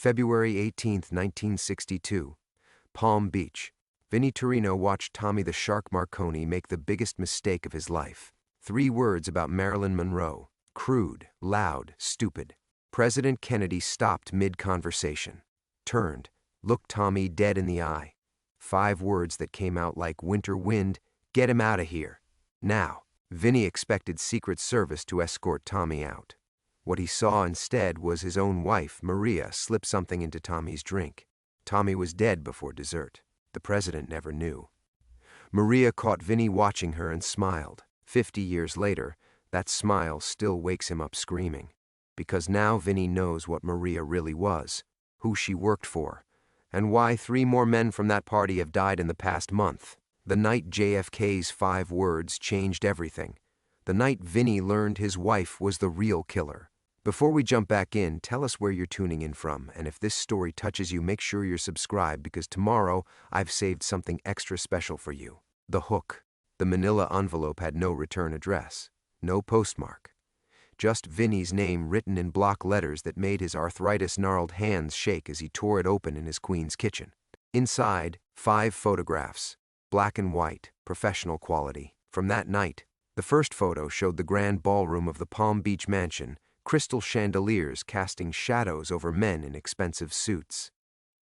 February 18, 1962. Palm Beach. Vinnie Torino watched Tommy the Shark Marconi make the biggest mistake of his life. 3 words about Marilyn Monroe. Crude, loud, stupid. President Kennedy stopped mid-conversation, turned, looked Tommy dead in the eye. 5 words that came out like winter wind: get him out of here. Now. Vinnie expected Secret Service to escort Tommy out. What he saw instead was his own wife, Maria, slip something into Tommy's drink. Tommy was dead before dessert. The president never knew. Maria caught Vinnie watching her and smiled. 50 years later, that smile still wakes him up screaming. Because now Vinnie knows what Maria really was, who she worked for, and why 3 more men from that party have died in the past month. The night JFK's 5 words changed everything. The night Vinnie learned his wife was the real killer. Before we jump back in, tell us where you're tuning in from, and if this story touches you, make sure you're subscribed, because tomorrow I've saved something extra special for you. The hook. The manila envelope had no return address, no postmark. Just Vinnie's name written in block letters that made his arthritis-gnarled hands shake as he tore it open in his queen's kitchen. Inside, 5 photographs, black and white, professional quality, from that night. The first photo showed the grand ballroom of the Palm Beach mansion, crystal chandeliers casting shadows over men in expensive suits.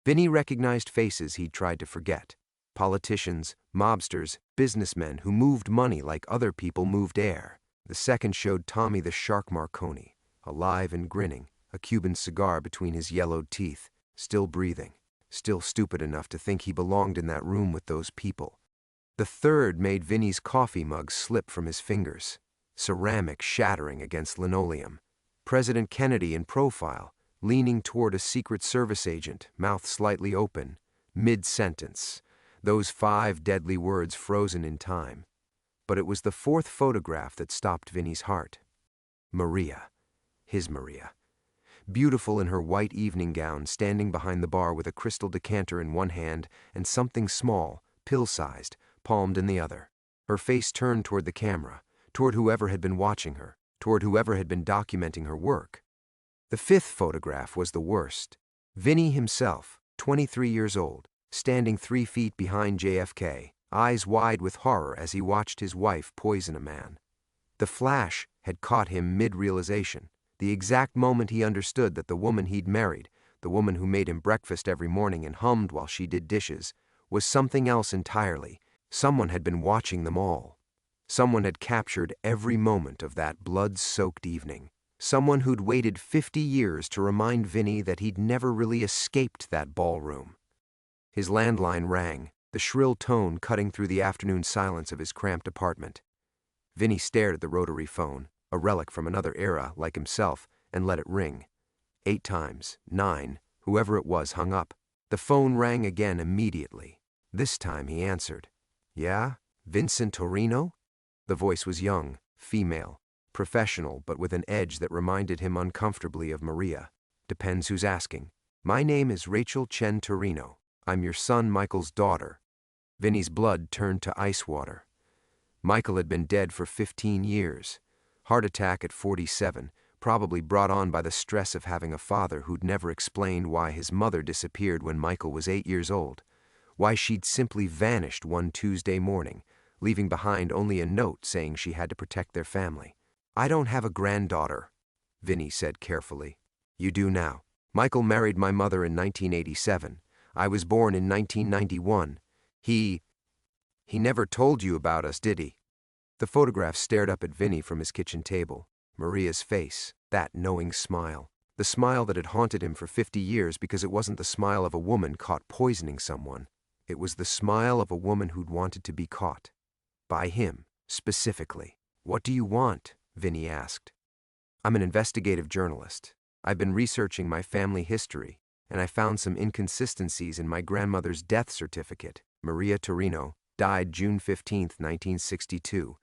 Vinnie recognized faces he'd tried to forget. Politicians, mobsters, businessmen who moved money like other people moved air. The second showed Tommy the Shark Marconi, alive and grinning, a Cuban cigar between his yellowed teeth, still breathing, still stupid enough to think he belonged in that room with those people. The third made Vinnie's coffee mug slip from his fingers, ceramic shattering against linoleum. President Kennedy in profile, leaning toward a Secret Service agent, mouth slightly open, mid-sentence. Those 5 deadly words frozen in time. But it was the 4th photograph that stopped Vinnie's heart. Maria. His Maria. Beautiful in her white evening gown, standing behind the bar with a crystal decanter in one hand and something small, pill-sized, palmed in the other. Her face turned toward the camera, toward whoever had been watching her, toward whoever had been documenting her work. The 5th photograph was the worst. Vinnie himself, 23 years old, standing 3 feet behind JFK, eyes wide with horror as he watched his wife poison a man. The flash had caught him mid-realization, the exact moment he understood that the woman he'd married, the woman who made him breakfast every morning and hummed while she did dishes, was something else entirely. Someone had been watching them all. Someone had captured every moment of that blood-soaked evening. Someone who'd waited 50 years to remind Vinnie that he'd never really escaped that ballroom. His landline rang, the shrill tone cutting through the afternoon silence of his cramped apartment. Vinnie stared at the rotary phone, a relic from another era like himself, and let it ring. 8 times, 9, whoever it was hung up. The phone rang again immediately. This time he answered. "Yeah? Vincent Torino?" The voice was young, female, professional, but with an edge that reminded him uncomfortably of Maria. "Depends who's asking. My name is Rachel Chen Torino. I'm your son Michael's daughter." Vinnie's blood turned to ice water. Michael had been dead for 15 years. Heart attack at 47, probably brought on by the stress of having a father who'd never explained why his mother disappeared when Michael was 8 years old, why she'd simply vanished one Tuesday morning, leaving behind only a note saying she had to protect their family. "I don't have a granddaughter," Vinnie said carefully. "You do now. Michael married my mother in 1987. I was born in 1991. He never told you about us, did he?" The photograph stared up at Vinnie from his kitchen table. Maria's face, that knowing smile. The smile that had haunted him for 50 years because it wasn't the smile of a woman caught poisoning someone. It was the smile of a woman who'd wanted to be caught. By him, specifically. "What do you want?" Vinnie asked. "I'm an investigative journalist. I've been researching my family history, and I found some inconsistencies in my grandmother's death certificate. Maria Torino died June 15, 1962.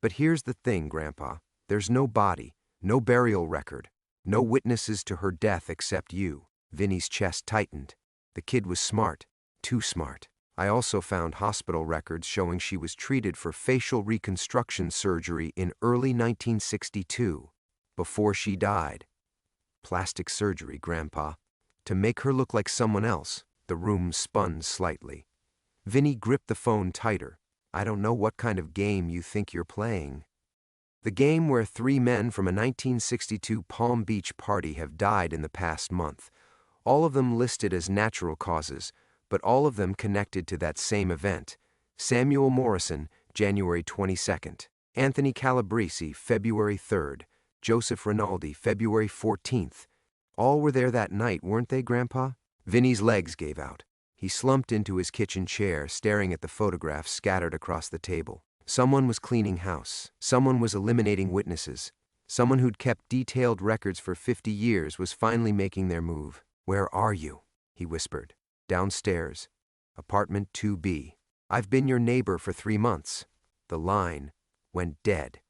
But here's the thing, Grandpa. There's no body, no burial record, no witnesses to her death except you." Vinnie's chest tightened. The kid was smart, too smart. "I also found hospital records showing she was treated for facial reconstruction surgery in early 1962, before she died." "Plastic surgery, Grandpa. to make her look like someone else. The room spun slightly. Vinny gripped the phone tighter. I don't know what kind of game you think you're playing. The game where 3 men from a 1962 Palm Beach party have died in the past month. All of them listed as natural causes, but all of them connected to that same event. Samuel Morrison, January 22nd. Anthony Calabrese, February 3rd. Joseph Rinaldi, February 14th. All were there that night, weren't they, Grandpa? Vinny's legs gave out. He slumped into his kitchen chair, staring at the photographs scattered across the table. Someone was cleaning house. Someone was eliminating witnesses. Someone who'd kept detailed records for 50 years was finally making their move. Where are you? He whispered. Downstairs. Apartment 2B. I've been your neighbor for 3 months. The line went dead.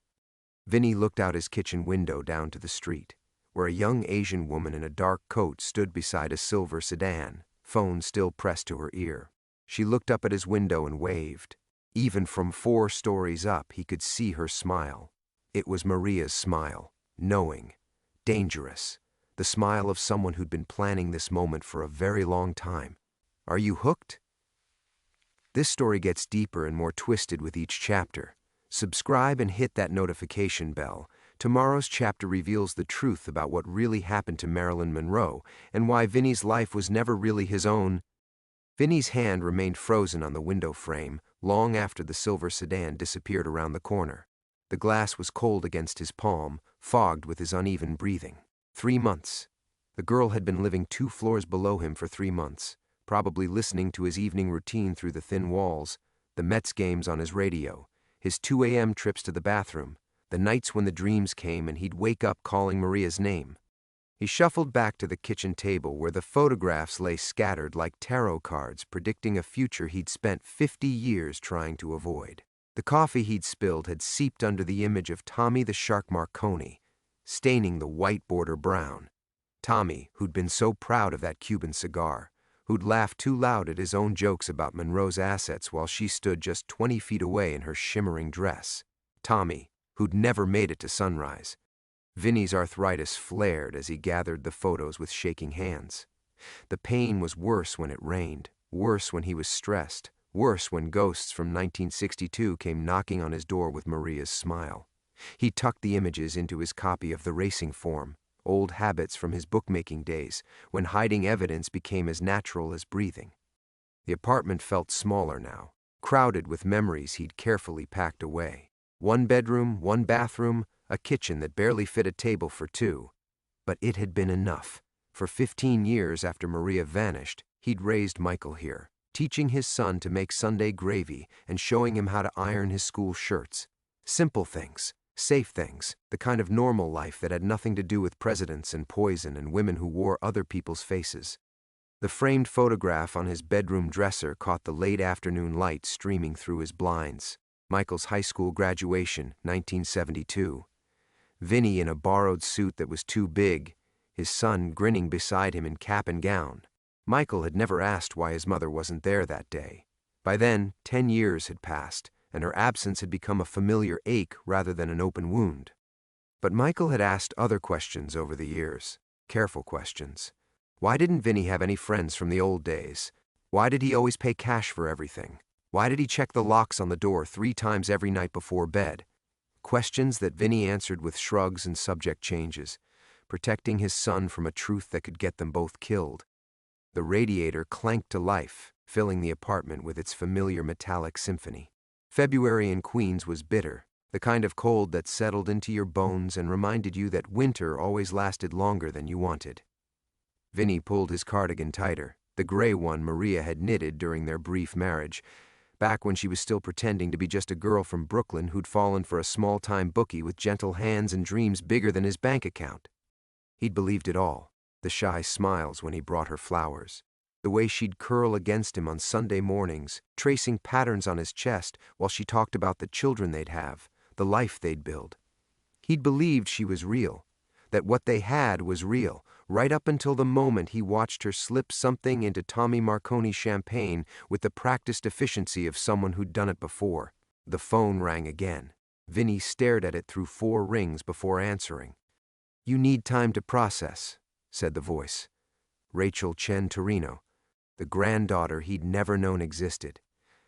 Vinny looked out his kitchen window down to the street, where a young Asian woman in a dark coat stood beside a silver sedan, phone still pressed to her ear. She looked up at his window and waved. Even from 4 stories up, he could see her smile. It was Maria's smile, knowing, dangerous, the smile of someone who'd been planning this moment for a very long time. Are you hooked? This story gets deeper and more twisted with each chapter. Subscribe and hit that notification bell. Tomorrow's chapter reveals the truth about what really happened to Marilyn Monroe and why Vinny's life was never really his own. Vinny's hand remained frozen on the window frame long after the silver sedan disappeared around the corner. The glass was cold against his palm, fogged with his uneven breathing. 3 months. The girl had been living 2 floors below him for 3 months, probably listening to his evening routine through the thin walls, the Mets games on his radio, his 2 a.m. trips to the bathroom, the nights when the dreams came and he'd wake up calling Maria's name. He shuffled back to the kitchen table where the photographs lay scattered like tarot cards predicting a future he'd spent 50 years trying to avoid. The coffee he'd spilled had seeped under the image of Tommy the Shark Marconi, staining the white border brown. Tommy, who'd been so proud of that Cuban cigar, who'd laughed too loud at his own jokes about Monroe's assets while she stood just 20 feet away in her shimmering dress. Tommy, who'd never made it to sunrise. Vinny's arthritis flared as he gathered the photos with shaking hands. The pain was worse when it rained, worse when he was stressed, worse when ghosts from 1962 came knocking on his door with Maria's smile. He tucked the images into his copy of the racing form, old habits from his bookmaking days, when hiding evidence became as natural as breathing. The apartment felt smaller now, crowded with memories he'd carefully packed away. 1 bedroom, 1 bathroom, a kitchen that barely fit a table for 2. But it had been enough. For 15 years after Maria vanished, he'd raised Michael here, teaching his son to make Sunday gravy and showing him how to iron his school shirts. Simple things, safe things, the kind of normal life that had nothing to do with presidents and poison and women who wore other people's faces. The framed photograph on his bedroom dresser caught the late afternoon light streaming through his blinds. Michael's high school graduation, 1972. Vinny in a borrowed suit that was too big, his son grinning beside him in cap and gown. Michael had never asked why his mother wasn't there that day. By then, 10 years had passed, and her absence had become a familiar ache rather than an open wound. But Michael had asked other questions over the years, careful questions. Why didn't Vinny have any friends from the old days? Why did he always pay cash for everything? Why did he check the locks on the door 3 times every night before bed? Questions that Vinny answered with shrugs and subject changes, protecting his son from a truth that could get them both killed. The radiator clanked to life, filling the apartment with its familiar metallic symphony. February in Queens was bitter, the kind of cold that settled into your bones and reminded you that winter always lasted longer than you wanted. Vinny pulled his cardigan tighter, the gray one Maria had knitted during their brief marriage, back when she was still pretending to be just a girl from Brooklyn who'd fallen for a small-time bookie with gentle hands and dreams bigger than his bank account. He'd believed it all, the shy smiles when he brought her flowers, the way she'd curl against him on Sunday mornings, tracing patterns on his chest while she talked about the children they'd have, the life they'd build. He'd believed she was real, that what they had was real, right up until the moment he watched her slip something into Tommy Marconi's champagne with the practiced efficiency of someone who'd done it before. The phone rang again. Vinny stared at it through 4 rings before answering. "You need time to process," said the voice. Rachel Chen Torino, the granddaughter he'd never known existed.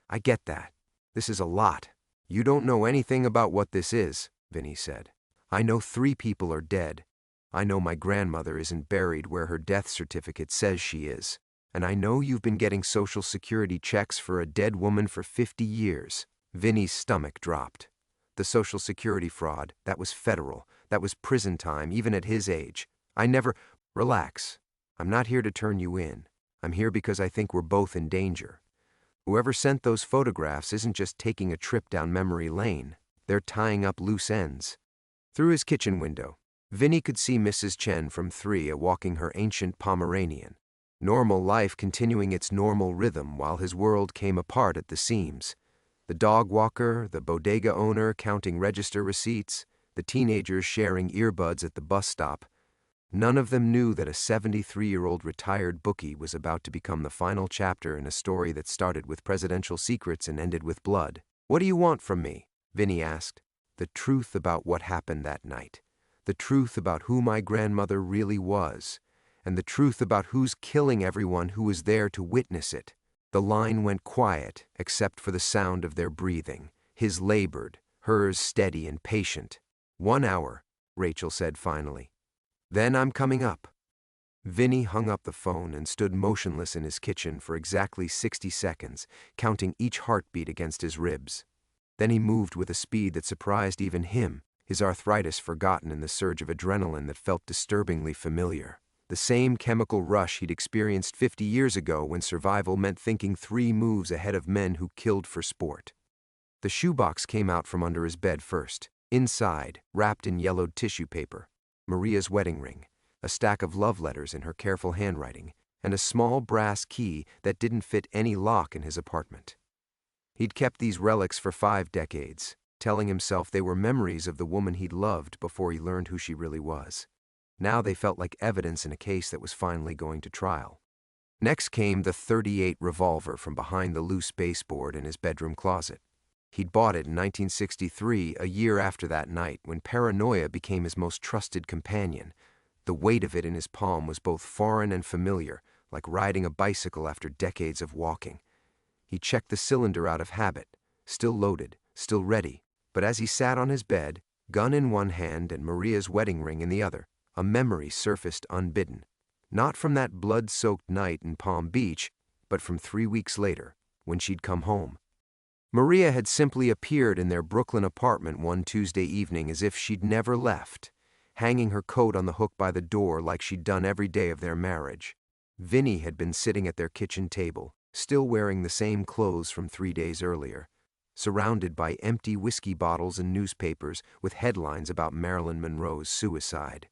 I get that. This is a lot. You don't know anything about what this is, Vinny said. I know 3 people are dead. I know my grandmother isn't buried where her death certificate says she is. And I know you've been getting Social Security checks for a dead woman for 50 years. Vinny's stomach dropped. The Social Security fraud, that was federal. That was prison time, even at his age. I never... Relax. I'm not here to turn you in. I'm here because I think we're both in danger. Whoever sent those photographs isn't just taking a trip down memory lane. They're tying up loose ends. Through his kitchen window, Vinny could see Mrs. Chen from 3 walking her ancient Pomeranian. Normal life continuing its normal rhythm while his world came apart at the seams. The dog walker, the bodega owner counting register receipts, the teenagers sharing earbuds at the bus stop. None of them knew that a 73-year-old retired bookie was about to become the final chapter in a story that started with presidential secrets and ended with blood. What do you want from me? Vinny asked. The truth about what happened that night. The truth about who my grandmother really was. And the truth about who's killing everyone who was there to witness it. The line went quiet, except for the sound of their breathing. His labored, hers steady and patient. 1 hour, Rachel said finally. Then I'm coming up. Vinny hung up the phone and stood motionless in his kitchen for exactly 60 seconds, counting each heartbeat against his ribs. Then he moved with a speed that surprised even him, his arthritis forgotten in the surge of adrenaline that felt disturbingly familiar. The same chemical rush he'd experienced 50 years ago when survival meant thinking 3 moves ahead of men who killed for sport. The shoebox came out from under his bed first. Inside, wrapped in yellowed tissue paper, Maria's wedding ring, a stack of love letters in her careful handwriting, and a small brass key that didn't fit any lock in his apartment. He'd kept these relics for 5 decades, telling himself they were memories of the woman he'd loved before he learned who she really was. Now they felt like evidence in a case that was finally going to trial. Next came the .38 revolver from behind the loose baseboard in his bedroom closet. He'd bought it in 1963, a year after that night, when paranoia became his most trusted companion. The weight of it in his palm was both foreign and familiar, like riding a bicycle after decades of walking. He checked the cylinder out of habit, still loaded, still ready, but as he sat on his bed, gun in one hand and Maria's wedding ring in the other, a memory surfaced unbidden. Not from that blood-soaked night in Palm Beach, but from 3 weeks later, when she'd come home. Maria had simply appeared in their Brooklyn apartment one Tuesday evening as if she'd never left, hanging her coat on the hook by the door like she'd done every day of their marriage. Vinny had been sitting at their kitchen table, still wearing the same clothes from 3 days earlier, surrounded by empty whiskey bottles and newspapers with headlines about Marilyn Monroe's suicide.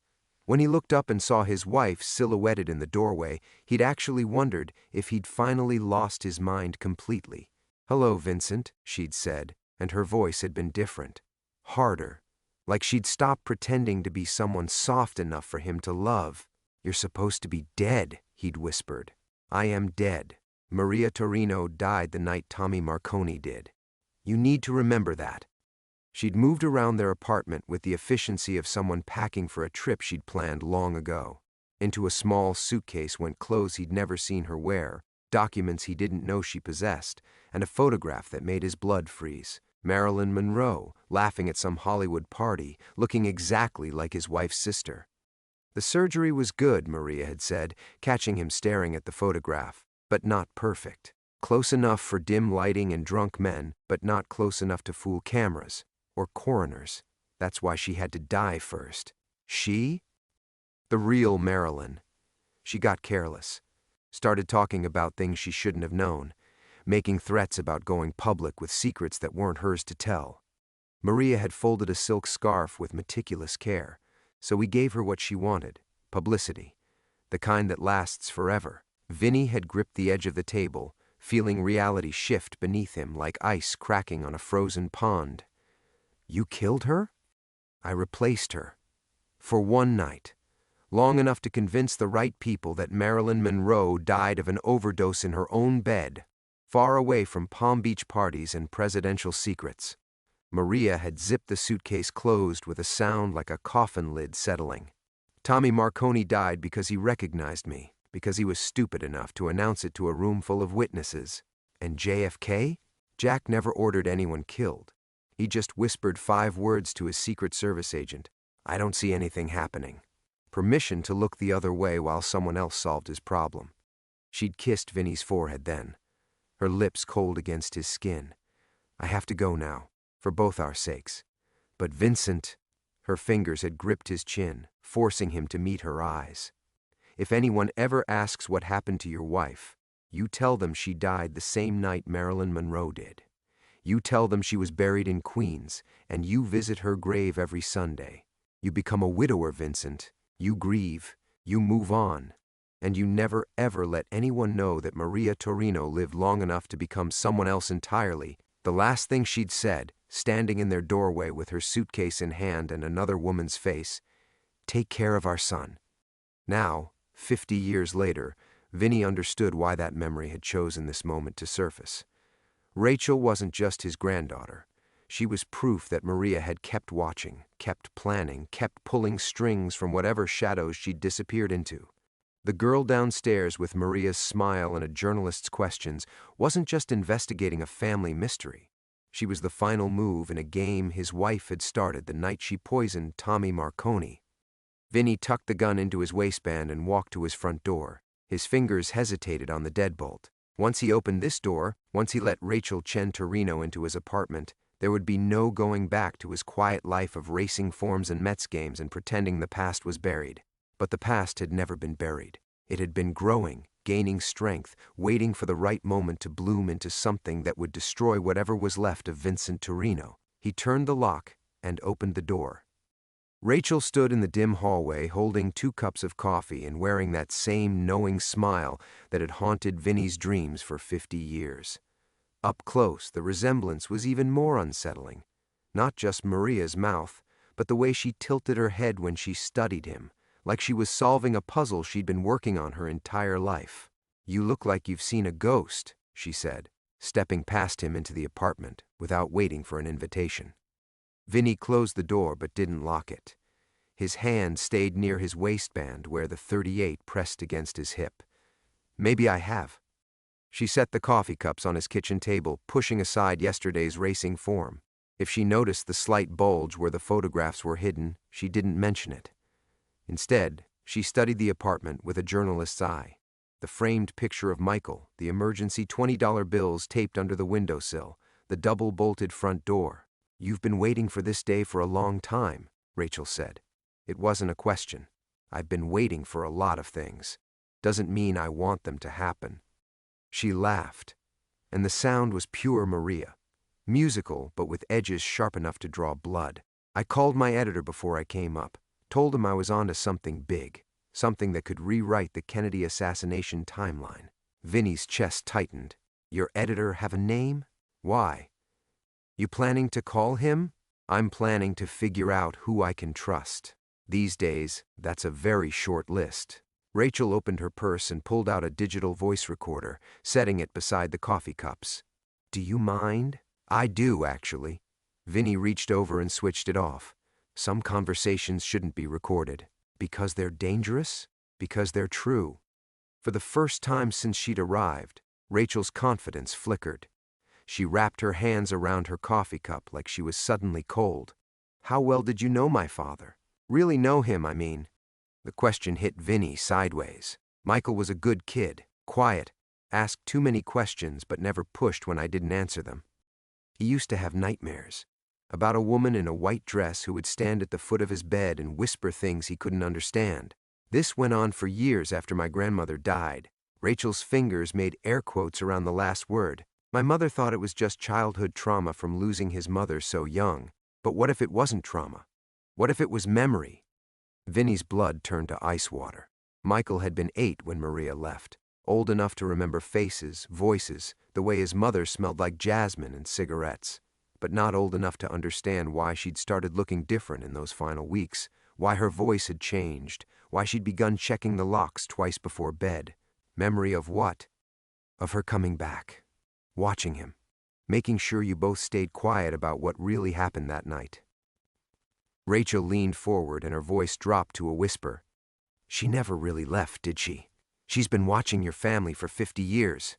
When he looked up and saw his wife silhouetted in the doorway, he'd actually wondered if he'd finally lost his mind completely. "Hello, Vincent," she'd said, and her voice had been different, harder, like she'd stopped pretending to be someone soft enough for him to love. "You're supposed to be dead," he'd whispered. "I am dead. Maria Torino died the night Tommy Marconi did. You need to remember that." She'd moved around their apartment with the efficiency of someone packing for a trip she'd planned long ago. Into a small suitcase went clothes he'd never seen her wear, documents he didn't know she possessed, and a photograph that made his blood freeze. Marilyn Monroe, laughing at some Hollywood party, looking exactly like his wife's sister. The surgery was good, Maria had said, catching him staring at the photograph, but not perfect. Close enough for dim lighting and drunk men, but not close enough to fool cameras. Or coroners. That's why she had to die first. She? The real Marilyn. She got careless. Started talking about things she shouldn't have known, making threats about going public with secrets that weren't hers to tell. Maria had folded a silk scarf with meticulous care, so he gave her what she wanted, publicity, the kind that lasts forever. Vinny had gripped the edge of the table, feeling reality shift beneath him like ice cracking on a frozen pond. "You killed her?" "I replaced her. For one night. Long enough to convince the right people that Marilyn Monroe died of an overdose in her own bed, far away from Palm Beach parties and presidential secrets." Maria had zipped the suitcase closed with a sound like a coffin lid settling. "Tommy Marconi died because he recognized me. because he was stupid enough to announce it to a room full of witnesses. And JFK? Jack never ordered anyone killed. He just whispered 5 words to his Secret Service agent. I don't see anything happening. Permission to look the other way while someone else solved his problem. She'd kissed Vinny's forehead then, her lips cold against his skin. I have to go now, for both our sakes. But Vincent, her fingers had gripped his chin, forcing him to meet her eyes. If anyone ever asks what happened to your wife, you tell them she died the same night Marilyn Monroe did. You tell them she was buried in Queens, and you visit her grave every Sunday. You become a widower, Vincent. You grieve, you move on, and you never ever let anyone know that Maria Torino lived long enough to become someone else entirely. The last thing she'd said, standing in their doorway with her suitcase in hand and another woman's face, take care of our son. Now, 50 years later, Vinny understood why that memory had chosen this moment to surface. Rachel wasn't just his granddaughter. She was proof that Maria had kept watching, kept planning, kept pulling strings from whatever shadows she'd disappeared into. The girl downstairs with Maria's smile and a journalist's questions wasn't just investigating a family mystery. She was the final move in a game his wife had started the night she poisoned Tommy Marconi. Vinny tucked the gun into his waistband and walked to his front door. His fingers hesitated on the deadbolt. Once he opened this door, once he let Rachel Chen Torino into his apartment, there would be no going back to his quiet life of racing forms and Mets games and pretending the past was buried. But the past had never been buried. It had been growing, gaining strength, waiting for the right moment to bloom into something that would destroy whatever was left of Vincent Torino. He turned the lock and opened the door. Rachel stood in the dim hallway holding 2 cups of coffee and wearing that same knowing smile that had haunted Vinny's dreams for 50 years. Up close, the resemblance was even more unsettling. Not just Maria's mouth, but the way she tilted her head when she studied him, like she was solving a puzzle she'd been working on her entire life. You look like you've seen a ghost, she said, stepping past him into the apartment without waiting for an invitation. Vinny closed the door but didn't lock it. His hand stayed near his waistband where the .38 pressed against his hip. Maybe I have. She set the coffee cups on his kitchen table, pushing aside yesterday's racing form. If she noticed the slight bulge where the photographs were hidden, she didn't mention it. Instead, she studied the apartment with a journalist's eye. The framed picture of Michael, the emergency $20 bills taped under the windowsill, the double-bolted front door. You've been waiting for this day for a long time, Rachel said. It wasn't a question. I've been waiting for a lot of things. Doesn't mean I want them to happen. She laughed, and the sound was pure Maria. Musical, but with edges sharp enough to draw blood. I called my editor before I came up, told him I was onto something big, something that could rewrite the Kennedy assassination timeline. Vinny's chest tightened. Your editor have a name? Why? You planning to call him? I'm planning to figure out who I can trust. These days, that's a very short list. Rachel opened her purse and pulled out a digital voice recorder, setting it beside the coffee cups. Do you mind? I do, actually. Vinny reached over and switched it off. Some conversations shouldn't be recorded. Because they're dangerous? Because they're true. For the first time since she'd arrived, Rachel's confidence flickered. She wrapped her hands around her coffee cup like she was suddenly cold. How well did you know my father? Really know him, I mean. The question hit Vinny sideways. Michael was a good kid, quiet, asked too many questions but never pushed when I didn't answer them. He used to have nightmares about a woman in a white dress who would stand at the foot of his bed and whisper things he couldn't understand. This went on for years after my grandmother died. Rachel's fingers made air quotes around the last word. My mother thought it was just childhood trauma from losing his mother so young. But what if it wasn't trauma? What if it was memory? Vinny's blood turned to ice water. Michael had been 8 when Maria left, old enough to remember faces, voices, the way his mother smelled like jasmine and cigarettes, but not old enough to understand why she'd started looking different in those final weeks, why her voice had changed, why she'd begun checking the locks twice before bed. Memory of what? Of her coming back, watching him, making sure you both stayed quiet about what really happened that night. Rachel leaned forward and her voice dropped to a whisper. She never really left, did she? She's been watching your family for 50 years.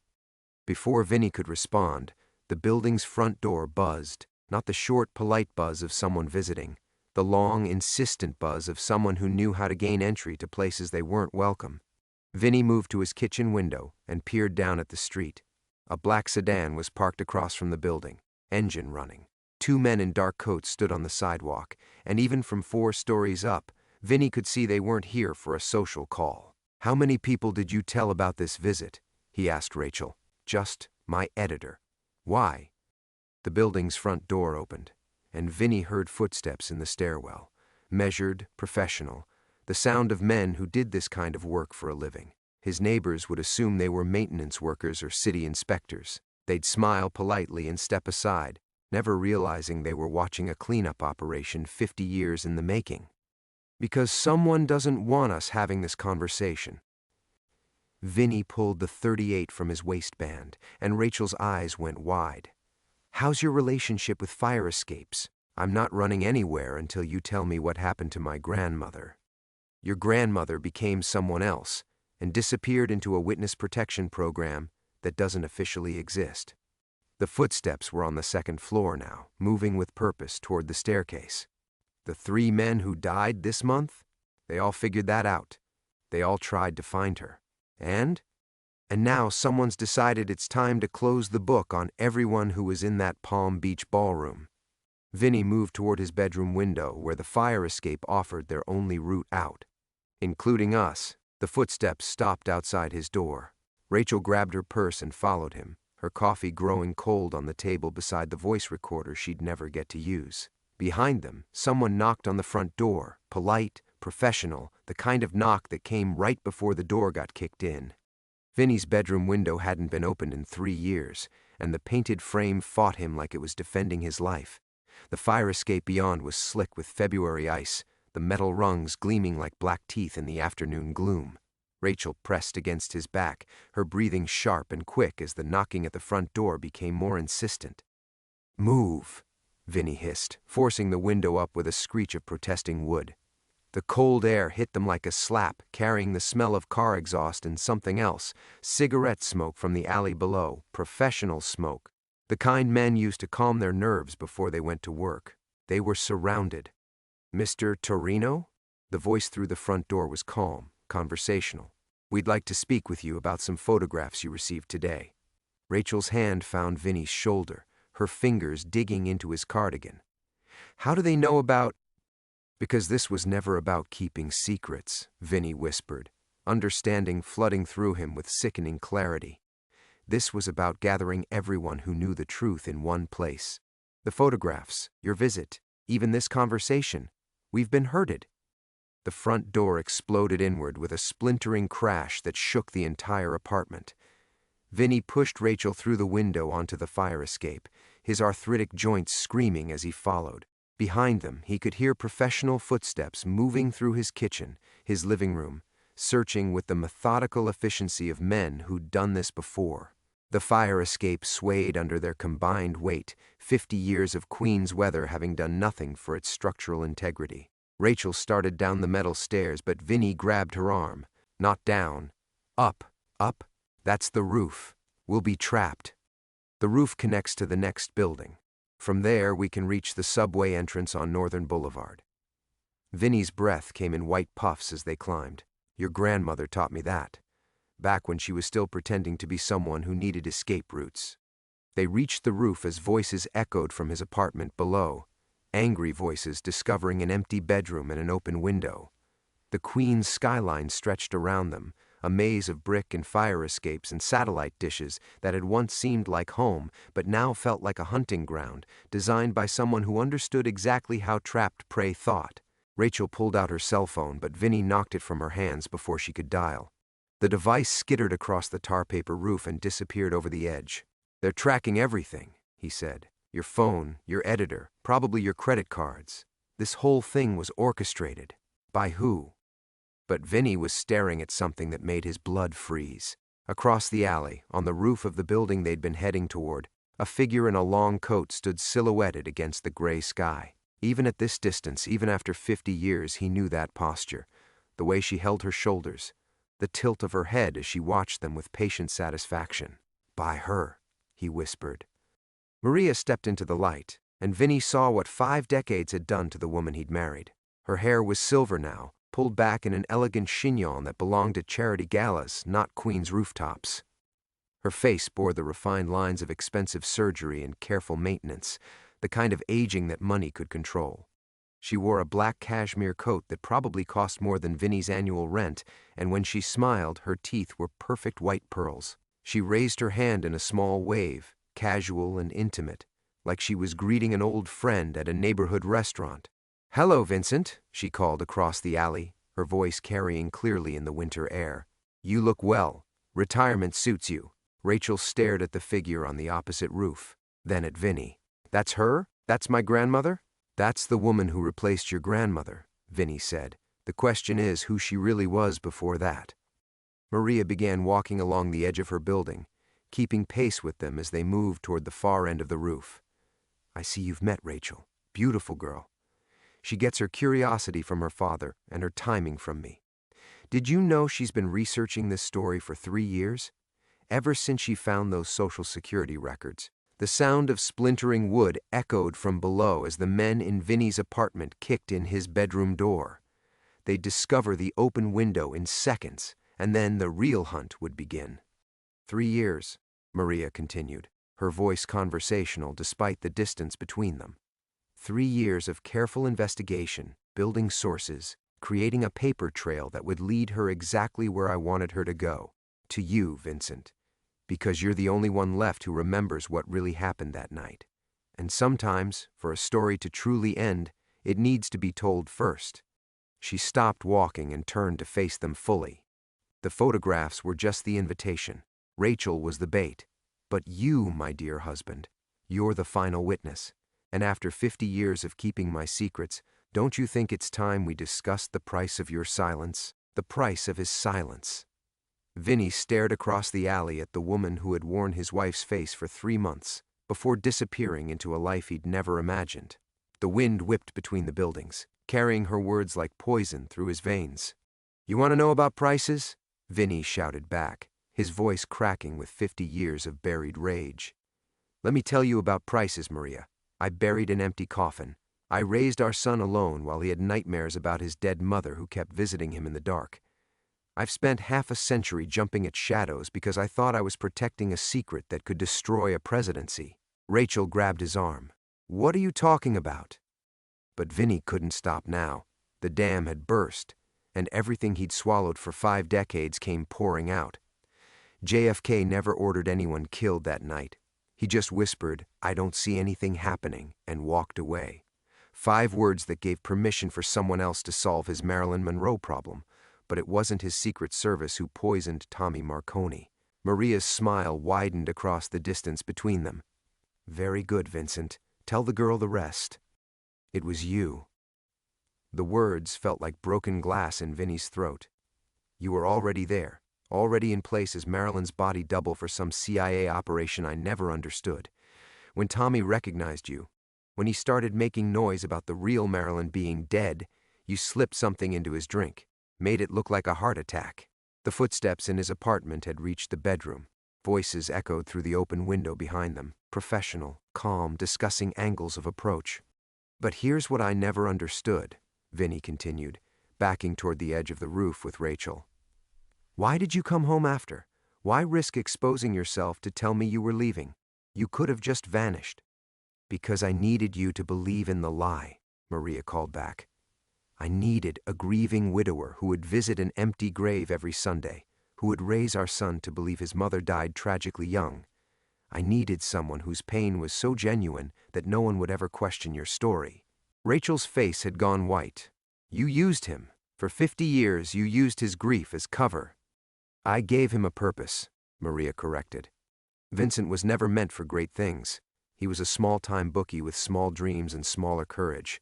Before Vinny could respond, the building's front door buzzed, not the short, polite buzz of someone visiting, the long, insistent buzz of someone who knew how to gain entry to places they weren't welcome. Vinny moved to his kitchen window and peered down at the street. A black sedan was parked across from the building, engine running. Two men in dark coats stood on the sidewalk, and even from 4 stories up, Vinny could see they weren't here for a social call. "How many people did you tell about this visit?" he asked Rachel. "Just my editor." "Why?" The building's front door opened, and Vinny heard footsteps in the stairwell, measured, professional, the sound of men who did this kind of work for a living. His neighbors would assume they were maintenance workers or city inspectors. They'd smile politely and step aside, never realizing they were watching a cleanup operation 50 years in the making. "Because someone doesn't want us having this conversation." Vinny pulled the .38 from his waistband, and Rachel's eyes went wide. "How's your relationship with fire escapes? I'm not running anywhere until you tell me what happened to my grandmother." "Your grandmother became someone else and disappeared into a witness protection program that doesn't officially exist." The footsteps were on the second floor now, moving with purpose toward the staircase. "The 3 men who died this month? They all figured that out. They all tried to find her. And now someone's decided it's time to close the book on everyone who was in that Palm Beach ballroom." Vinny moved toward his bedroom window where the fire escape offered their only route out. "Including us." The footsteps stopped outside his door. Rachel grabbed her purse and followed him, her coffee growing cold on the table beside the voice recorder she'd never get to use. Behind them, someone knocked on the front door, polite, professional, the kind of knock that came right before the door got kicked in. Vinny's bedroom window hadn't been opened in 3 years, and the painted frame fought him like it was defending his life. The fire escape beyond was slick with February ice, the metal rungs gleaming like black teeth in the afternoon gloom. Rachel pressed against his back, her breathing sharp and quick as the knocking at the front door became more insistent. "Move," Vinny hissed, forcing the window up with a screech of protesting wood. The cold air hit them like a slap, carrying the smell of car exhaust and something else, cigarette smoke from the alley below, professional smoke, the kind men used to calm their nerves before they went to work. They were surrounded. "Mr. Torino?" The voice through the front door was calm, conversational. "We'd like to speak with you about some photographs you received today." Rachel's hand found Vinny's shoulder, her fingers digging into his cardigan. "How do they know about—" "Because this was never about keeping secrets," Vinny whispered, understanding flooding through him with sickening clarity. "This was about gathering everyone who knew the truth in one place. The photographs, your visit, even this conversation. We've been herded." The front door exploded inward with a splintering crash that shook the entire apartment. Vinny pushed Rachel through the window onto the fire escape, his arthritic joints screaming as he followed. Behind them, he could hear professional footsteps moving through his kitchen, his living room, searching with the methodical efficiency of men who'd done this before. The fire escape swayed under their combined weight, 50 years of Queens weather having done nothing for its structural integrity. Rachel started down the metal stairs, but Vinny grabbed her arm. "Not down. Up, up. That's the roof. We'll be trapped. The roof connects to the next building. From there, we can reach the subway entrance on Northern Boulevard." Vinny's breath came in white puffs as they climbed. "Your grandmother taught me that, back when she was still pretending to be someone who needed escape routes." They reached the roof as voices echoed from his apartment below, angry voices discovering an empty bedroom and an open window. The Queens skyline stretched around them, a maze of brick and fire escapes and satellite dishes that had once seemed like home but now felt like a hunting ground, designed by someone who understood exactly how trapped prey thought. Rachel pulled out her cell phone, but Vinny knocked it from her hands before she could dial. The device skittered across the tar paper roof and disappeared over the edge. "They're tracking everything," he said. "Your phone, your editor, probably your credit cards. This whole thing was orchestrated. By who?" But Vinny was staring at something that made his blood freeze. Across the alley, on the roof of the building they'd been heading toward, a figure in a long coat stood silhouetted against the gray sky. Even at this distance, even after 50 years, he knew that posture, the way she held her shoulders, the tilt of her head as she watched them with patient satisfaction. "By her," he whispered. Maria stepped into the light, and Vinny saw what 5 decades had done to the woman he'd married. Her hair was silver now, pulled back in an elegant chignon that belonged to charity galas, not Queen's rooftops. Her face bore the refined lines of expensive surgery and careful maintenance, the kind of aging that money could control. She wore a black cashmere coat that probably cost more than Vinny's annual rent, and when she smiled, her teeth were perfect white pearls. She raised her hand in a small wave, casual and intimate, like she was greeting an old friend at a neighborhood restaurant. "Hello, Vincent," she called across the alley, her voice carrying clearly in the winter air. "You look well. Retirement suits you." Rachel stared at the figure on the opposite roof, then at Vinny. "That's her? That's my grandmother?" "That's the woman who replaced your grandmother," Vinny said. "The question is who she really was before that." Maria began walking along the edge of her building, keeping pace with them as they moved toward the far end of the roof. "I see you've met Rachel. Beautiful girl. She gets her curiosity from her father and her timing from me. Did you know she's been researching this story for 3 years? Ever since she found those Social Security records." The sound of splintering wood echoed from below as the men in Vinny's apartment kicked in his bedroom door. They'd discover the open window in seconds, and then the real hunt would begin. 3 years, Maria continued, her voice conversational despite the distance between them. 3 years of careful investigation, building sources, creating a paper trail that would lead her exactly where I wanted her to go. To you, Vincent. Because you're the only one left who remembers what really happened that night. And sometimes, for a story to truly end, it needs to be told first. She stopped walking and turned to face them fully. The photographs were just the invitation. Rachel was the bait. But you, my dear husband, you're the final witness. And after 50 years of keeping my secrets, don't you think it's time we discussed the price of your silence? The price of his silence. Vinny stared across the alley at the woman who had worn his wife's face for 3 months, before disappearing into a life he'd never imagined. The wind whipped between the buildings, carrying her words like poison through his veins. "You want to know about prices?" Vinny shouted back, his voice cracking with 50 years of buried rage. "Let me tell you about prices, Maria. I buried an empty coffin. I raised our son alone while he had nightmares about his dead mother who kept visiting him in the dark. I've spent half a century jumping at shadows because I thought I was protecting a secret that could destroy a presidency." Rachel grabbed his arm. "What are you talking about?" But Vinny couldn't stop now. The dam had burst, and everything he'd swallowed for 5 decades came pouring out. JFK never ordered anyone killed that night. He just whispered, "I don't see anything happening," and walked away. 5 words that gave permission for someone else to solve his Marilyn Monroe problem. But it wasn't his Secret Service who poisoned Tommy Marconi. Maria's smile widened across the distance between them. "Very good, Vincent. Tell the girl the rest." "It was you." The words felt like broken glass in Vinny's throat. "You were already there, already in place as Marilyn's body double for some CIA operation I never understood. When Tommy recognized you, when he started making noise about the real Marilyn being dead, you slipped something into his drink. Made it look like a heart attack." The footsteps in his apartment had reached the bedroom. Voices echoed through the open window behind them, professional, calm, discussing angles of approach. "But here's what I never understood," Vinny continued, backing toward the edge of the roof with Rachel. "Why did you come home after? Why risk exposing yourself to tell me you were leaving? You could have just vanished." "Because I needed you to believe in the lie," Maria called back. "I needed a grieving widower who would visit an empty grave every Sunday, who would raise our son to believe his mother died tragically young. I needed someone whose pain was so genuine that no one would ever question your story." Rachel's face had gone white. "You used him. For 50 years you used his grief as cover." "I gave him a purpose," Maria corrected. "Vincent was never meant for great things. He was a small-time bookie with small dreams and smaller courage.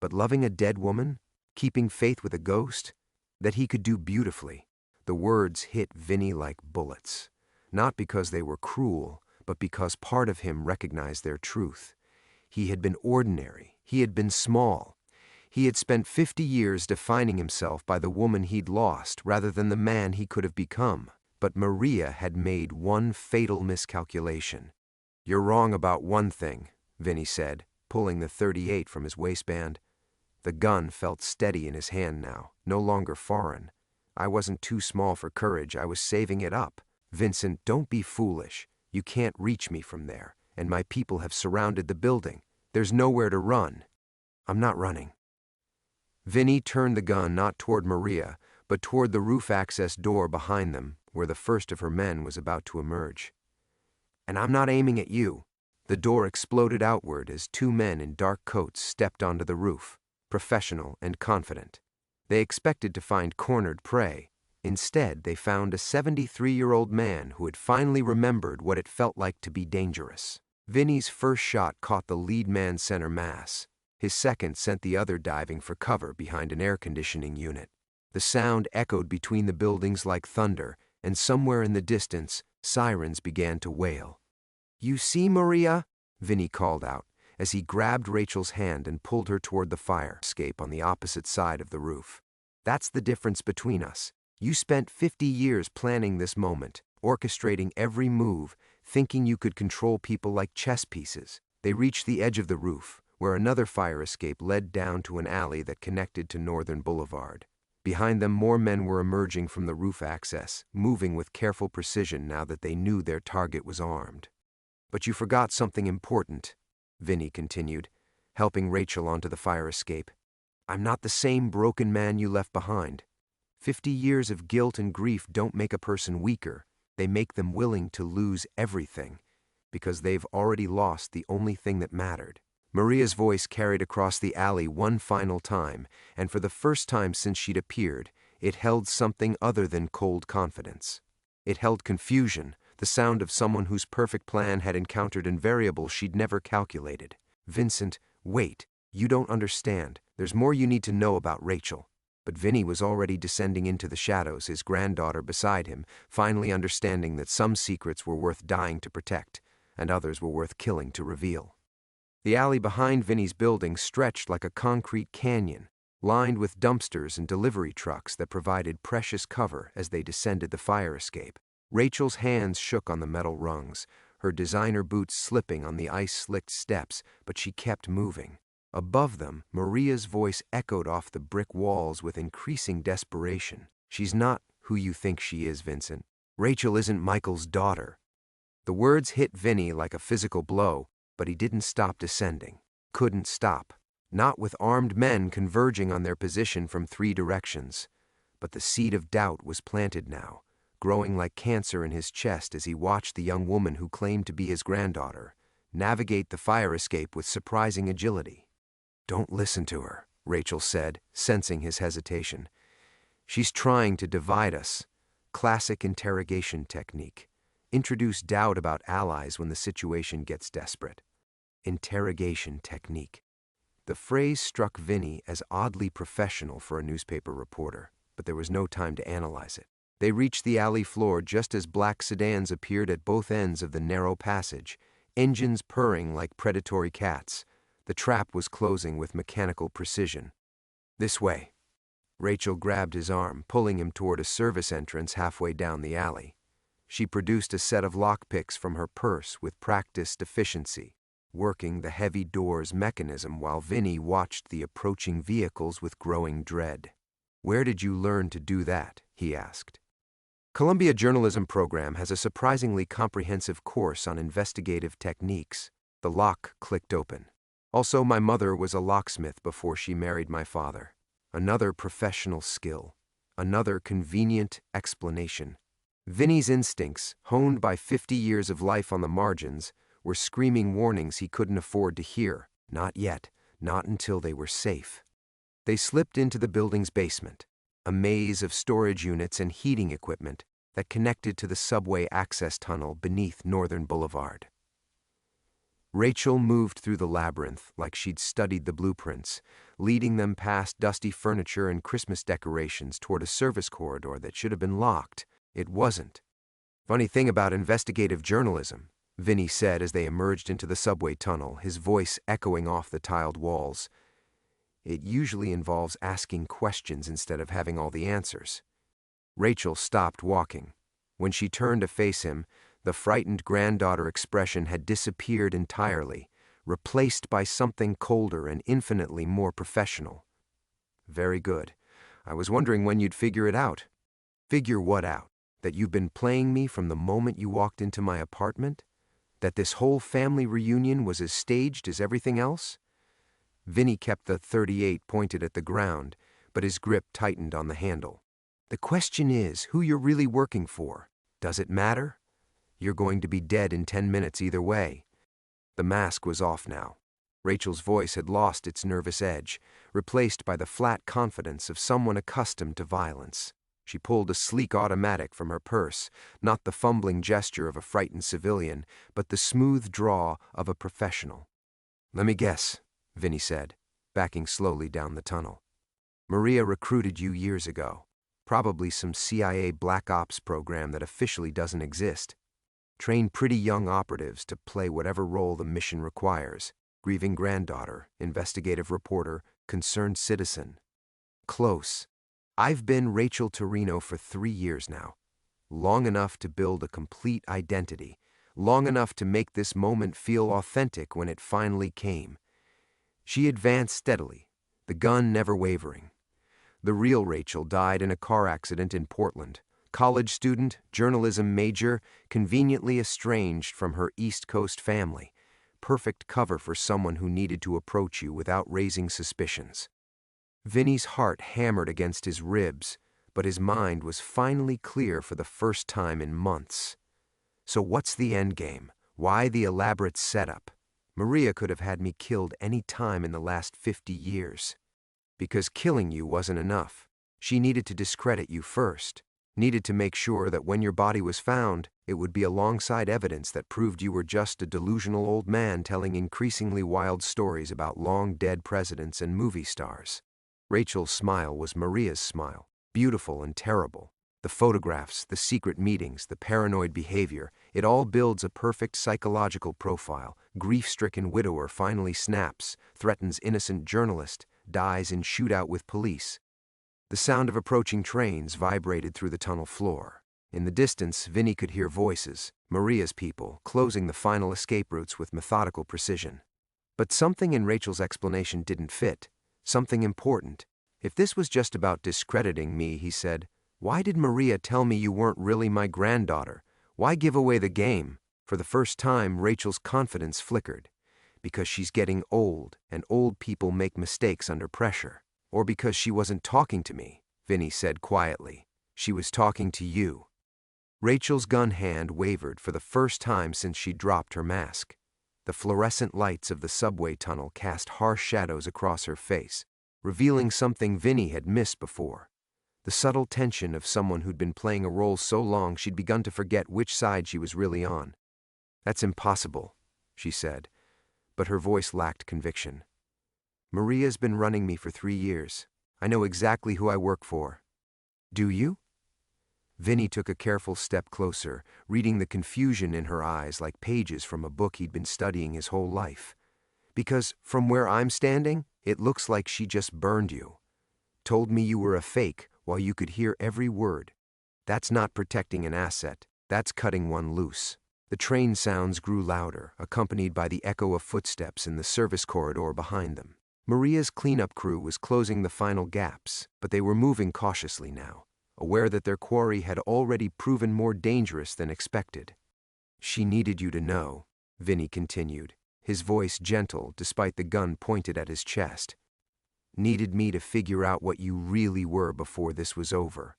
But loving a dead woman? Keeping faith with a ghost? That he could do beautifully." The words hit Vinny like bullets. Not because they were cruel, but because part of him recognized their truth. He had been ordinary. He had been small. He had spent 50 years defining himself by the woman he'd lost rather than the man he could have become. But Maria had made one fatal miscalculation. "You're wrong about one thing," Vinny said, pulling the .38 from his waistband. The gun felt steady in his hand now, no longer foreign. "I wasn't too small for courage, I was saving it up. Vincent, don't be foolish. You can't reach me from there, and my people have surrounded the building. There's nowhere to run." "I'm not running." Vinny turned the gun not toward Maria, but toward the roof access door behind them, where the first of her men was about to emerge. "And I'm not aiming at you." The door exploded outward as two men in dark coats stepped onto the roof, professional and confident. They expected to find cornered prey. Instead, they found a 73-year-old man who had finally remembered what it felt like to be dangerous. Vinny's first shot caught the lead man's center mass. His second sent the other diving for cover behind an air conditioning unit. The sound echoed between the buildings like thunder, and somewhere in the distance, sirens began to wail. "You see, Maria?" Vinny called out, as he grabbed Rachel's hand and pulled her toward the fire escape on the opposite side of the roof. "That's the difference between us. You spent 50 years planning this moment, orchestrating every move, thinking you could control people like chess pieces." They reached the edge of the roof, where another fire escape led down to an alley that connected to Northern Boulevard. Behind them, more men were emerging from the roof access, moving with careful precision now that they knew their target was armed. "But you forgot something important," Vinny continued, helping Rachel onto the fire escape. "I'm not the same broken man you left behind. 50 years of guilt and grief don't make a person weaker. They make them willing to lose everything, because they've already lost the only thing that mattered." Maria's voice carried across the alley one final time, and for the first time since she'd appeared, it held something other than cold confidence. It held confusion, the sound of someone whose perfect plan had encountered variables she'd never calculated. "Vincent, wait. You don't understand. There's more you need to know about Rachel." But Vinny was already descending into the shadows, his granddaughter beside him, finally understanding that some secrets were worth dying to protect, and others were worth killing to reveal. The alley behind Vinny's building stretched like a concrete canyon, lined with dumpsters and delivery trucks that provided precious cover as they descended the fire escape. Rachel's hands shook on the metal rungs, her designer boots slipping on the ice-slicked steps, but she kept moving. Above them, Maria's voice echoed off the brick walls with increasing desperation. "She's not who you think she is, Vincent. Rachel isn't Michael's daughter." The words hit Vinny like a physical blow, but he didn't stop descending. Couldn't stop. Not with armed men converging on their position from 3 directions. But the seed of doubt was planted now, growing like cancer in his chest as he watched the young woman who claimed to be his granddaughter navigate the fire escape with surprising agility. "Don't listen to her," Rachel said, sensing his hesitation. "She's trying to divide us. Classic interrogation technique. Introduce doubt about allies when the situation gets desperate. Interrogation technique." The phrase struck Vinny as oddly professional for a newspaper reporter, but there was no time to analyze it. They reached the alley floor just as black sedans appeared at both ends of the narrow passage, engines purring like predatory cats. The trap was closing with mechanical precision. "This way." Rachel grabbed his arm, pulling him toward a service entrance halfway down the alley. She produced a set of lockpicks from her purse with practiced efficiency, working the heavy door's mechanism while Vinny watched the approaching vehicles with growing dread. "Where did you learn to do that?" he asked. Columbia Journalism Program has a surprisingly comprehensive course on investigative techniques. The lock clicked open. Also, my mother was a locksmith before she married my father. Another professional skill. Another convenient explanation. Vinny's instincts, honed by 50 years of life on the margins, were screaming warnings he couldn't afford to hear. Not yet. Not until they were safe. They slipped into the building's basement, a maze of storage units and heating equipment that connected to the subway access tunnel beneath Northern Boulevard. Rachel moved through the labyrinth like she'd studied the blueprints, leading them past dusty furniture and Christmas decorations toward a service corridor that should have been locked. It wasn't. "Funny thing about investigative journalism," Vinny said as they emerged into the subway tunnel, his voice echoing off the tiled walls. It usually involves asking questions instead of having all the answers. Rachel stopped walking. When she turned to face him, the frightened granddaughter expression had disappeared entirely, replaced by something colder and infinitely more professional. Very good. I was wondering when you'd figure it out. Figure what out? That you've been playing me from the moment you walked into my apartment? That this whole family reunion was as staged as everything else? Vinny kept the .38 pointed at the ground, but his grip tightened on the handle. The question is who you're really working for. Does it matter? You're going to be dead in 10 minutes either way. The mask was off now. Rachel's voice had lost its nervous edge, replaced by the flat confidence of someone accustomed to violence. She pulled a sleek automatic from her purse, not the fumbling gesture of a frightened civilian, but the smooth draw of a professional. Let me guess, Vinny said, backing slowly down the tunnel. Maria recruited you years ago. Probably some CIA Black Ops program that officially doesn't exist. Train pretty young operatives to play whatever role the mission requires. Grieving granddaughter, investigative reporter, concerned citizen. Close. I've been Rachel Torino for 3 years now. Long enough to build a complete identity. Long enough to make this moment feel authentic when it finally came. She advanced steadily, the gun never wavering. The real Rachel died in a car accident in Portland. College student, journalism major, conveniently estranged from her East Coast family. Perfect cover for someone who needed to approach you without raising suspicions. Vinny's heart hammered against his ribs, but his mind was finally clear for the first time in months. So what's the end game? Why the elaborate setup? Maria could have had me killed any time in the last 50 years. Because killing you wasn't enough. She needed to discredit you first. Needed to make sure that when your body was found, it would be alongside evidence that proved you were just a delusional old man telling increasingly wild stories about long-dead presidents and movie stars. Rachel's smile was Maria's smile, beautiful and terrible. The photographs, the secret meetings, the paranoid behavior, it all builds a perfect psychological profile. Grief-stricken widower finally snaps, threatens innocent journalist, dies in shootout with police. The sound of approaching trains vibrated through the tunnel floor. In the distance, Vinny could hear voices, Maria's people, closing the final escape routes with methodical precision. But something in Rachel's explanation didn't fit. Something important. If this was just about discrediting me, he said, why did Maria tell me you weren't really my granddaughter? Why give away the game? For the first time, Rachel's confidence flickered. Because she's getting old, and old people make mistakes under pressure. Or because she wasn't talking to me, Vinny said quietly. She was talking to you. Rachel's gun hand wavered for the first time since she dropped her mask. The fluorescent lights of the subway tunnel cast harsh shadows across her face, revealing something Vinny had missed before. The subtle tension of someone who'd been playing a role so long she'd begun to forget which side she was really on. That's impossible, she said, but her voice lacked conviction. Maria's been running me for 3 years. I know exactly who I work for. Do you? Vinny took a careful step closer, reading the confusion in her eyes like pages from a book he'd been studying his whole life. Because, from where I'm standing, it looks like she just burned you. Told me you were a fake while you could hear every word. That's not protecting an asset. That's cutting one loose. The train sounds grew louder, accompanied by the echo of footsteps in the service corridor behind them. Maria's cleanup crew was closing the final gaps, but they were moving cautiously now, aware that their quarry had already proven more dangerous than expected. She needed you to know, Vinny continued, his voice gentle despite the gun pointed at his chest. Needed me to figure out what you really were before this was over.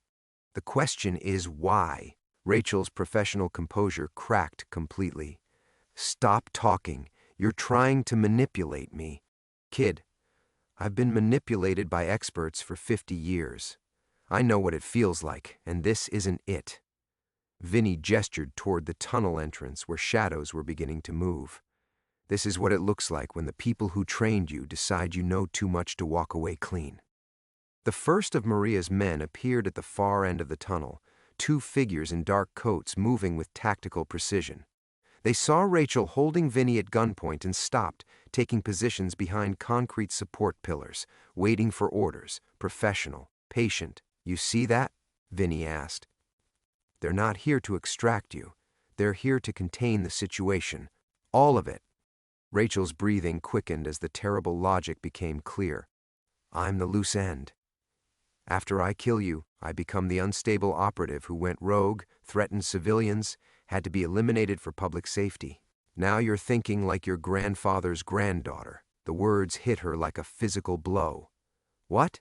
The question is why? Rachel's professional composure cracked completely. Stop talking. You're trying to manipulate me. Kid, I've been manipulated by experts for 50 years. I know what it feels like, and this isn't it. Vinny gestured toward the tunnel entrance where shadows were beginning to move. This is what it looks like when the people who trained you decide you know too much to walk away clean. The first of Maria's men appeared at the far end of the tunnel, 2 figures in dark coats moving with tactical precision. They saw Rachel holding Vinny at gunpoint and stopped, taking positions behind concrete support pillars, waiting for orders, professional, patient. "You see that?" Vinny asked. "They're not here to extract you. They're here to contain the situation. All of it." Rachel's breathing quickened as the terrible logic became clear. "I'm the loose end. After I kill you, I become the unstable operative who went rogue, threatened civilians, had to be eliminated for public safety. Now you're thinking like your grandfather's granddaughter." The words hit her like a physical blow. "What?"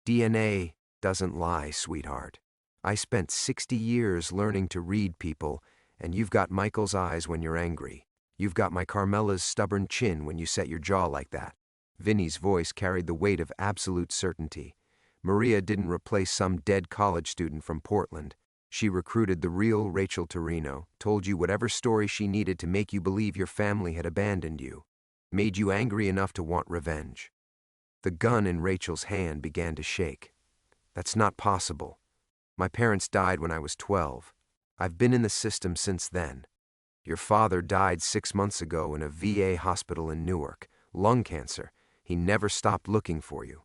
"DNA doesn't lie, sweetheart. I spent 60 years learning to read people, and you've got Michael's eyes when you're angry. You've got my Carmela's stubborn chin when you set your jaw like that." Vinny's voice carried the weight of absolute certainty. Maria didn't replace some dead college student from Portland. She recruited the real Rachel Torino, told you whatever story she needed to make you believe your family had abandoned you, made you angry enough to want revenge. The gun in Rachel's hand began to shake. "That's not possible. My parents died when I was 12. I've been in the system since then. Your father died 6 months ago in a VA hospital in Newark. Lung cancer. He never stopped looking for you."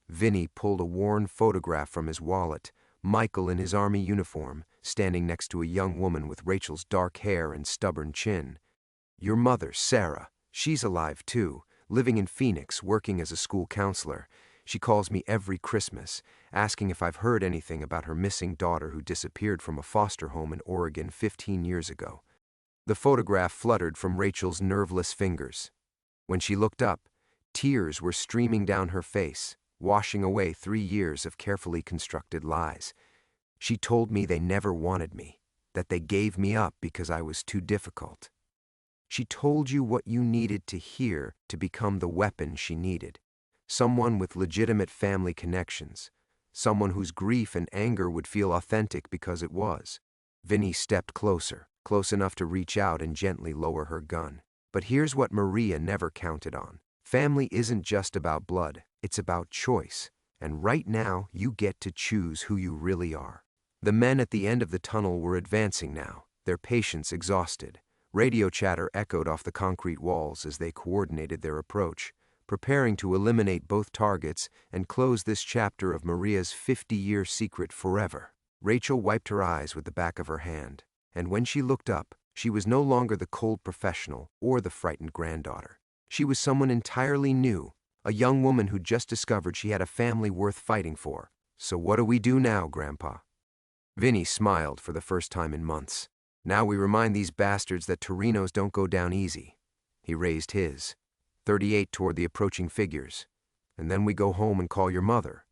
Vinny pulled a worn photograph from his wallet. Michael in his army uniform, standing next to a young woman with Rachel's dark hair and stubborn chin. "Your mother, Sarah. She's alive too, living in Phoenix, working as a school counselor. She calls me every Christmas, asking if I've heard anything about her missing daughter who disappeared from a foster home in Oregon 15 years ago." The photograph fluttered from Rachel's nerveless fingers. When she looked up, tears were streaming down her face, washing away 3 years of carefully constructed lies. "She told me they never wanted me, that they gave me up because I was too difficult. She told you what you needed to hear to become the weapon she needed. Someone with legitimate family connections. Someone whose grief and anger would feel authentic because it was." Vinny stepped closer, close enough to reach out and gently lower her gun. "But here's what Maria never counted on. Family isn't just about blood, it's about choice. And right now, you get to choose who you really are." The men at the end of the tunnel were advancing now, their patience exhausted. Radio chatter echoed off the concrete walls as they coordinated their approach, preparing to eliminate both targets and close this chapter of Maria's 50-year secret forever. Rachel wiped her eyes with the back of her hand, and when she looked up, she was no longer the cold professional or the frightened granddaughter. She was someone entirely new, a young woman who'd just discovered she had a family worth fighting for. "So what do we do now, Grandpa?" Vinny smiled for the first time in months. "Now we remind these bastards that Torinos don't go down easy." He raised his, 38 toward the approaching figures. "And then we go home and call your mother."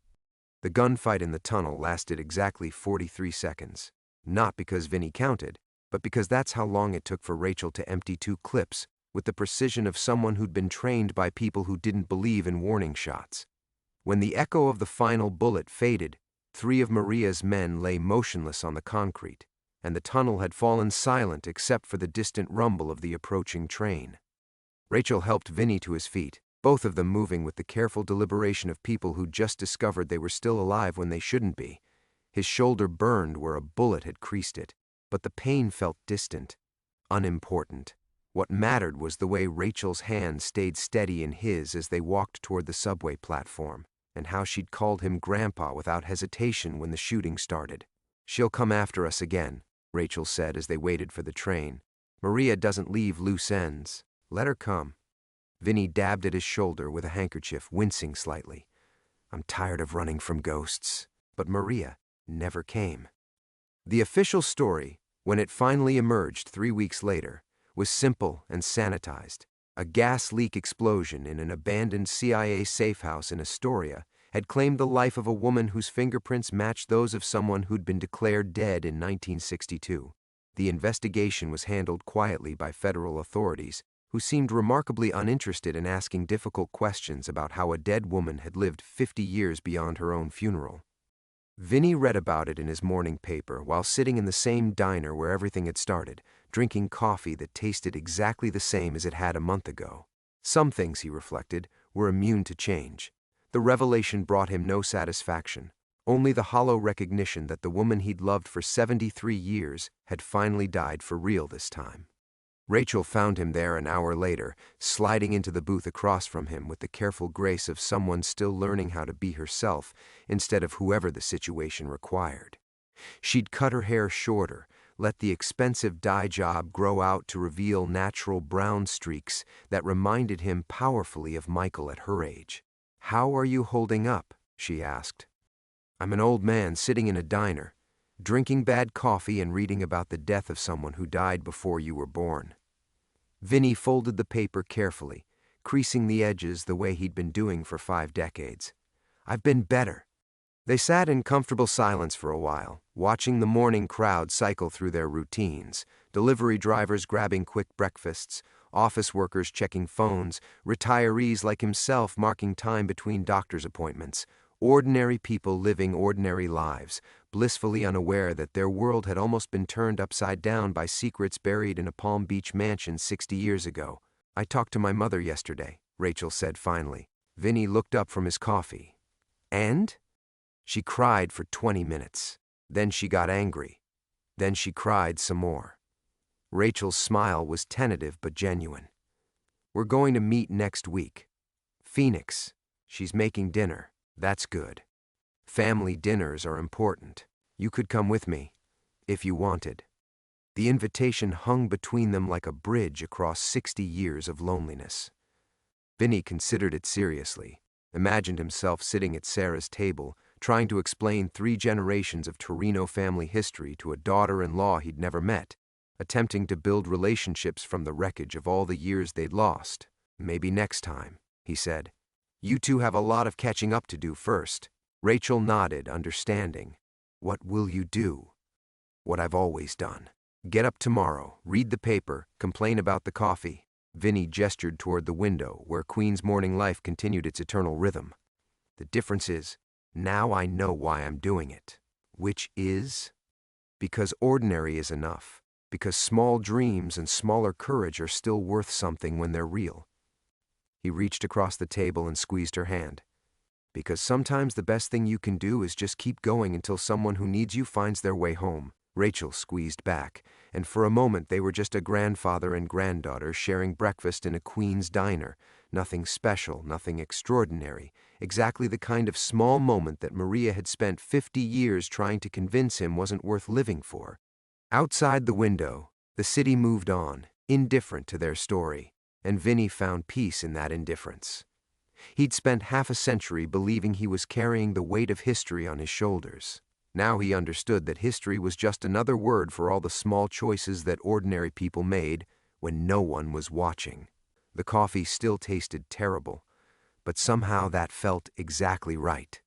The gunfight in the tunnel lasted exactly 43 seconds. Not because Vinny counted, but because that's how long it took for Rachel to empty 2 clips with the precision of someone who'd been trained by people who didn't believe in warning shots. When the echo of the final bullet faded, 3 of Maria's men lay motionless on the concrete, and the tunnel had fallen silent except for the distant rumble of the approaching train. Rachel helped Vinny to his feet, both of them moving with the careful deliberation of people who'd just discovered they were still alive when they shouldn't be. His shoulder burned where a bullet had creased it, but the pain felt distant, unimportant. What mattered was the way Rachel's hand stayed steady in his as they walked toward the subway platform, and how she'd called him Grandpa without hesitation when the shooting started. "She'll come after us again," Rachel said as they waited for the train. "Maria doesn't leave loose ends. Let her come." Vinny dabbed at his shoulder with a handkerchief, wincing slightly. "I'm tired of running from ghosts." But Maria never came. The official story, when it finally emerged 3 weeks later, was simple and sanitized. A gas leak explosion in an abandoned CIA safe house in Astoria had claimed the life of a woman whose fingerprints matched those of someone who'd been declared dead in 1962. The investigation was handled quietly by federal authorities, who seemed remarkably uninterested in asking difficult questions about how a dead woman had lived 50 years beyond her own funeral. Vinny read about it in his morning paper while sitting in the same diner where everything had started, drinking coffee that tasted exactly the same as it had a month ago. Some things, he reflected, were immune to change. The revelation brought him no satisfaction, only the hollow recognition that the woman he'd loved for 73 years had finally died for real this time. Rachel found him there an hour later, sliding into the booth across from him with the careful grace of someone still learning how to be herself instead of whoever the situation required. She'd cut her hair shorter, let the expensive dye job grow out to reveal natural brown streaks that reminded him powerfully of Michael at her age. "How are you holding up?" she asked. "I'm an old man sitting in a diner, drinking bad coffee and reading about the death of someone who died before you were born." Vinny folded the paper carefully, creasing the edges the way he'd been doing for 5 decades. "I've been better." They sat in comfortable silence for a while, watching the morning crowd cycle through their routines, delivery drivers grabbing quick breakfasts, office workers checking phones, retirees like himself marking time between doctor's appointments, ordinary people living ordinary lives, blissfully unaware that their world had almost been turned upside down by secrets buried in a Palm Beach mansion 60 years ago. "I talked to my mother yesterday," Rachel said finally. Vinny looked up from his coffee. "And?" "She cried for 20 minutes. Then she got angry. Then she cried some more." Rachel's smile was tentative but genuine. "We're going to meet next week. Phoenix. She's making dinner. That's good. Family dinners are important. You could come with me, if you wanted." The invitation hung between them like a bridge across 60 years of loneliness. Vinny considered it seriously, imagined himself sitting at Sarah's table, trying to explain 3 generations of Torino family history to a daughter-in-law he'd never met, attempting to build relationships from the wreckage of all the years they'd lost. "Maybe next time," he said. "You two have a lot of catching up to do first." Rachel nodded, understanding. "What will you do?" "What I've always done. Get up tomorrow, read the paper, complain about the coffee." Vinny gestured toward the window, where Queen's morning life continued its eternal rhythm. "The difference is, now I know why I'm doing it." "Which is?" "Because ordinary is enough. Because small dreams and smaller courage are still worth something when they're real." He reached across the table and squeezed her hand. "Because sometimes the best thing you can do is just keep going until someone who needs you finds their way home." Rachel squeezed back, and for a moment they were just a grandfather and granddaughter sharing breakfast in a Queen's diner. Nothing special, nothing extraordinary, exactly the kind of small moment that Maria had spent 50 years trying to convince him wasn't worth living for. Outside the window, the city moved on, indifferent to their story, and Vinny found peace in that indifference. He'd spent half a century believing he was carrying the weight of history on his shoulders. Now he understood that history was just another word for all the small choices that ordinary people made when no one was watching. The coffee still tasted terrible, but somehow that felt exactly right.